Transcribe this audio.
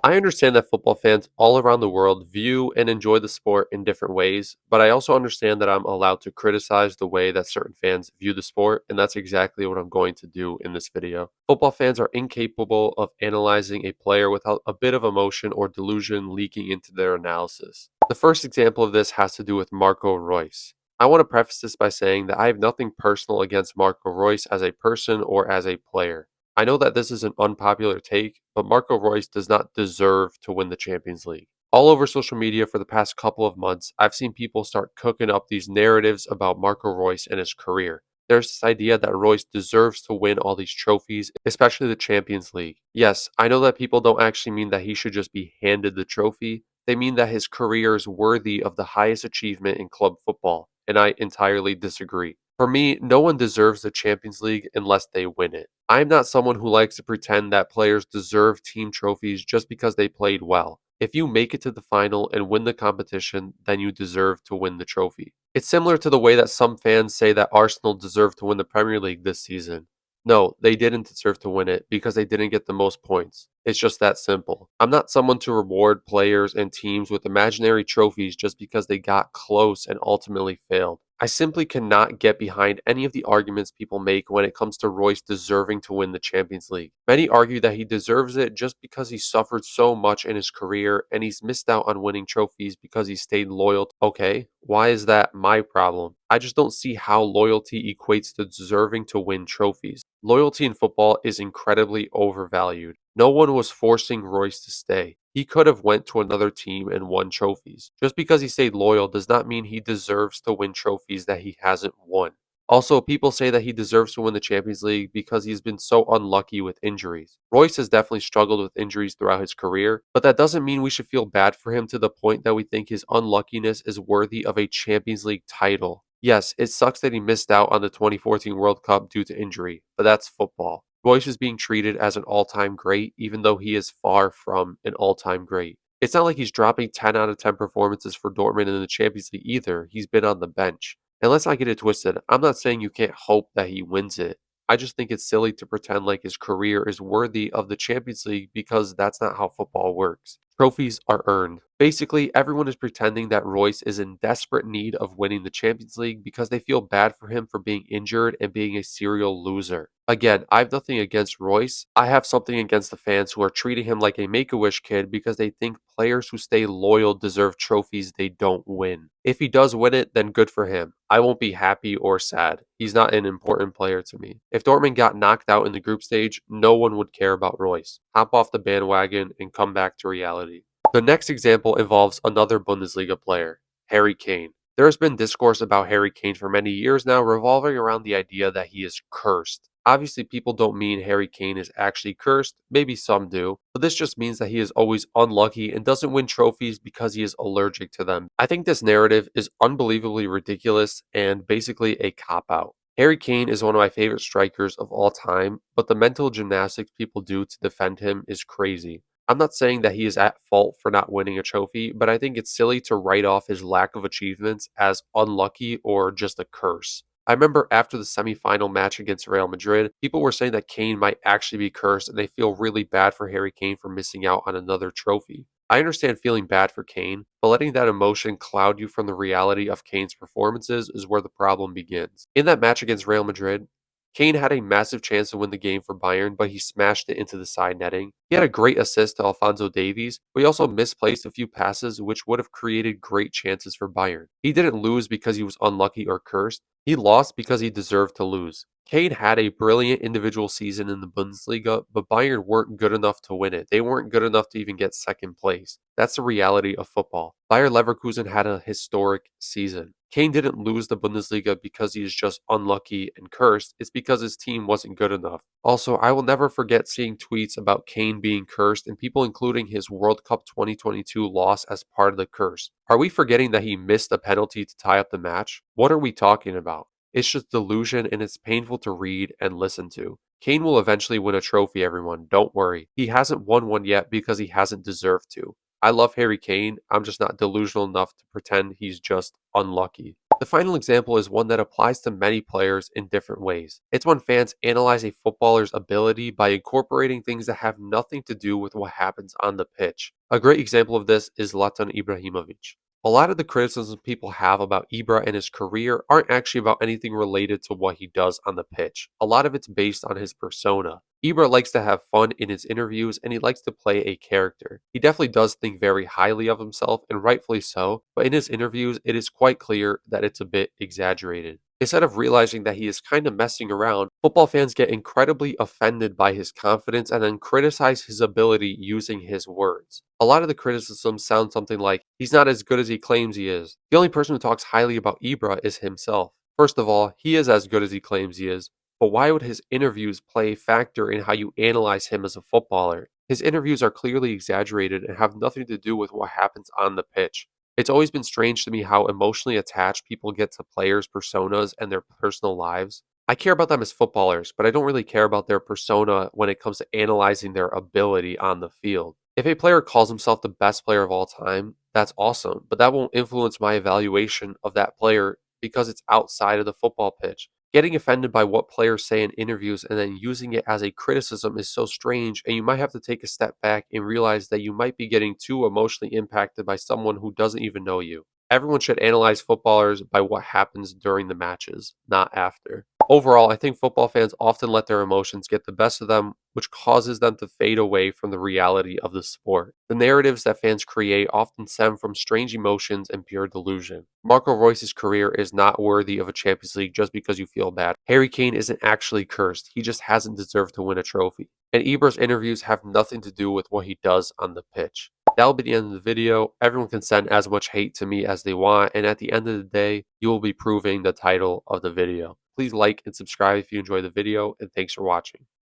I understand that football fans all around the world view and enjoy the sport in different ways, but I also understand that I'm allowed to criticize the way that certain fans view the sport, and that's exactly what I'm going to do in this video. Football fans are incapable of analyzing a player without a bit of emotion or delusion leaking into their analysis. The first example of this has to do with Marco Reus. I want to preface this by saying that I have nothing personal against Marco Reus as a person or as a player. I know that this is an unpopular take, but Marco Reus does not deserve to win the Champions League. All over social media for the past couple of months, I've seen people start cooking up these narratives about Marco Reus and his career. There's this idea that Reus deserves to win all these trophies, especially the Champions League. Yes, I know that people don't actually mean that he should just be handed the trophy. They mean that his career is worthy of the highest achievement in club football, and I entirely disagree. For me, no one deserves the Champions League unless they win it. I'm not someone who likes to pretend that players deserve team trophies just because they played well. If you make it to the final and win the competition, then you deserve to win the trophy. It's similar to the way that some fans say that Arsenal deserve to win the Premier League this season. No, they didn't deserve to win it because they didn't get the most points. It's just that simple. I'm not someone to reward players and teams with imaginary trophies just because they got close and ultimately failed. I simply cannot get behind any of the arguments people make when it comes to Royce deserving to win the Champions League. Many argue that he deserves it just because he suffered so much in his career and he's missed out on winning trophies because he stayed loyal. Okay, why is that my problem? I just don't see how loyalty equates to deserving to win trophies. Loyalty in football is incredibly overvalued. No one was forcing Royce to stay. He could have went to another team and won trophies. Just because he stayed loyal does not mean he deserves to win trophies that he hasn't won. Also, people say that he deserves to win the Champions League because he's been so unlucky with injuries. Royce has definitely struggled with injuries throughout his career, but that doesn't mean we should feel bad for him to the point that we think his unluckiness is worthy of a Champions League title. Yes, it sucks that he missed out on the 2014 World Cup due to injury, but that's football. Royce is being treated as an all-time great, even though he is far from an all-time great. It's not like he's dropping 10 out of 10 performances for Dortmund in the Champions League either. He's been on the bench. And let's not get it twisted. I'm not saying you can't hope that he wins it. I just think it's silly to pretend like his career is worthy of the Champions League because that's not how football works. Trophies are earned. Basically, everyone is pretending that Royce is in desperate need of winning the Champions League because they feel bad for him for being injured and being a serial loser. Again, I have nothing against Royce. I have something against the fans who are treating him like a make-a-wish kid because they think players who stay loyal deserve trophies they don't win. If he does win it, then good for him. I won't be happy or sad. He's not an important player to me. If Dortmund got knocked out in the group stage, no one would care about Royce. Hop off the bandwagon and come back to reality. The next example involves another Bundesliga player, Harry Kane. There has been discourse about Harry Kane for many years now, revolving around the idea that he is cursed. Obviously, people don't mean Harry Kane is actually cursed, maybe some do, but this just means that he is always unlucky and doesn't win trophies because he is allergic to them. I think this narrative is unbelievably ridiculous and basically a cop out. Harry Kane is one of my favorite strikers of all time, but the mental gymnastics people do to defend him is crazy. I'm not saying that he is at fault for not winning a trophy, but I think it's silly to write off his lack of achievements as unlucky or just a curse. I remember after the semifinal match against Real Madrid, people were saying that Kane might actually be cursed and they feel really bad for Harry Kane for missing out on another trophy. I understand feeling bad for Kane, but letting that emotion cloud you from the reality of Kane's performances is where the problem begins. In that match against Real Madrid, Kane had a massive chance to win the game for Bayern, but he smashed it into the side netting. He had a great assist to Alphonso Davies, but he also misplaced a few passes which would have created great chances for Bayern. He didn't lose because he was unlucky or cursed. He lost because he deserved to lose. Kane had a brilliant individual season in the Bundesliga, but Bayern weren't good enough to win it. They weren't good enough to even get second place. That's the reality of football. Bayer Leverkusen had a historic season. Kane didn't lose the Bundesliga because he is just unlucky and cursed. It's because his team wasn't good enough. Also, I will never forget seeing tweets about Kane being cursed and people including his World Cup 2022 loss as part of the curse. Are we forgetting that he missed a penalty to tie up the match? What are we talking about? It's just delusion and it's painful to read and listen to. Kane will eventually win a trophy, everyone. Don't worry. He hasn't won one yet because he hasn't deserved to. I love Harry Kane. I'm just not delusional enough to pretend he's just unlucky. The final example is one that applies to many players in different ways. It's when fans analyze a footballer's ability by incorporating things that have nothing to do with what happens on the pitch. A great example of this is Zlatan Ibrahimovic. A lot of the criticisms people have about Ibra and his career aren't actually about anything related to what he does on the pitch. A lot of it's based on his persona. Ibra likes to have fun in his interviews and he likes to play a character. He definitely does think very highly of himself, and rightfully so, but in his interviews, it is quite clear that it's a bit exaggerated. Instead of realizing that he is kind of messing around, football fans get incredibly offended by his confidence and then criticize his ability using his words. A lot of the criticisms sound something like, he's not as good as he claims he is. The only person who talks highly about Ibra is himself. First of all, he is as good as he claims he is, but why would his interviews play a factor in how you analyze him as a footballer? His interviews are clearly exaggerated and have nothing to do with what happens on the pitch. It's always been strange to me how emotionally attached people get to players' personas and their personal lives. I care about them as footballers, but I don't really care about their persona when it comes to analyzing their ability on the field. If a player calls himself the best player of all time, that's awesome, but that won't influence my evaluation of that player because it's outside of the football pitch. Getting offended by what players say in interviews and then using it as a criticism is so strange, and you might have to take a step back and realize that you might be getting too emotionally impacted by someone who doesn't even know you. Everyone should analyze footballers by what happens during the matches, not after. Overall, I think football fans often let their emotions get the best of them, which causes them to fade away from the reality of the sport. The narratives that fans create often stem from strange emotions and pure delusion. Marco Reus's career is not worthy of a Champions League just because you feel bad. Harry Kane isn't actually cursed, he just hasn't deserved to win a trophy. And Ibra's interviews have nothing to do with what he does on the pitch. That'll be the end of the video. Everyone can send as much hate to me as they want, and at the end of the day, you will be proving the title of the video. Please like and subscribe if you enjoyed the video, and thanks for watching.